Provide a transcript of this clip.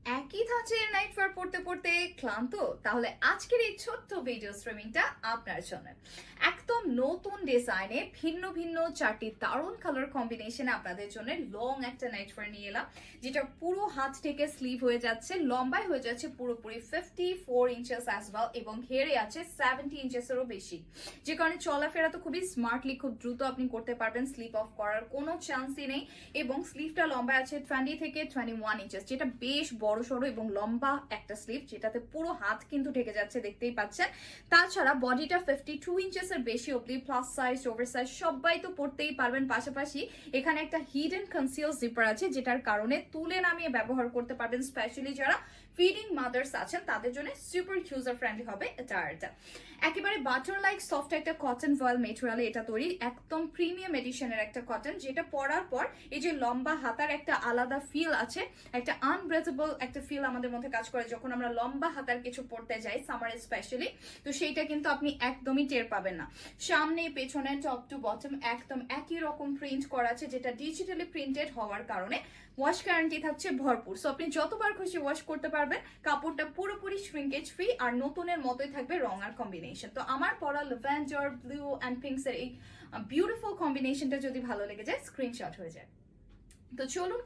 একই ধাঁচের night fair পড়তে পড়তে ক্লান্ত? তাহলে আজকের এই ছোট্ট ভিডিও স্ট্রিমিংটা আপনার জন্য। একদম নতুন ডিজাইনে ভিন্ন ভিন্ন চারটি দারুণ কালার কম্বিনেশনে আপনাদের জন্য লং একটা নাইট ফেয়ার নিয়ে এলাম, যেটা পুরো হাত থেকে স্লিভ হয়ে যাচ্ছে, লম্বায় হয়ে যাচ্ছে পুরোপুরি 54 ইঞ্চেস অ্যাজ ওয়েল, এবং ঘেরে আছে 70 ইঞ্চেসেরও বেশি, যে কারণে চলাফেরা তো খুবই স্মার্টলি খুব দ্রুত আপনি করতে পারবেন, স্লিপ অফ করার কোনো চান্সই নেই। এবং স্লিভটা লম্বা আছে 20 থেকে 21 ইঞ্চেস, যেটা বেশ বড় সড়ো এবং লম্বা একটা স্লিভ, যেটাতে পুরো হাত কিন্তু ঢেকে যাচ্ছে, দেখতেই পাচ্ছেন। তাছাড়া বডিটা 52 ইঞ্চেসের বেশি অব্দি, প্লাস সাইজ ওভার সাইজ সবাই তো পড়তেই পারবেন। পাশাপাশি এখানে একটা হিডেন কনসিল জিপার আছে, যেটার কারণে তুলে নামিয়ে ব্যবহার করতে পারবেন। স্পেশালি যারা ফিডিং মাদার্স আছেন তাদের জন্য সুপার ইউজার ফ্রেন্ডলি হবে এটা। একেবারে বাটার লাইক সফট একটা কটন ভয়েল মেটেরিয়ালে এটা তৈরি, একদম প্রিমিয়াম এডিশনের একটা কটন, যেটা পরার পর এই যে লম্বা হাতার একটা আলাদা ফিল আছে, একটা আনব্রেথেবল একটা ফিল আমাদের মধ্যে কাজ করে যখন আমরা লম্বা হাতার কিছু পরতে যাই সামারে স্পেশালি। তো সেইটা কিন্তু আপনি একদমই টের পাবেন না। সামনে পেছনে টপ টু বটম একদম একই রকম প্রিন্ট করা আছে, যেটা ডিজিটালি প্রিন্টেড হওয়ার কারণে ওয়াশ গ্যারান্টি থাকছে ভরপুর। সো আপনি যতবার খুশি ওয়াশ করতে পারবেন, কাপড়টা পুরোপুরি শ্রিঙ্কেজ ফ্রি, আর নতুনের মতোই থাকবে রং আর কম্বিনেশন। তো আমার পরা ল্যাভেন্ডার, ব্লু অ্যান্ড পিঙ্কস এর এই বিউটিফুল কম্বিনেশনটা যদি ভালো লেগে যায়, স্ক্রিনশট হয়ে যায়। তো চলুন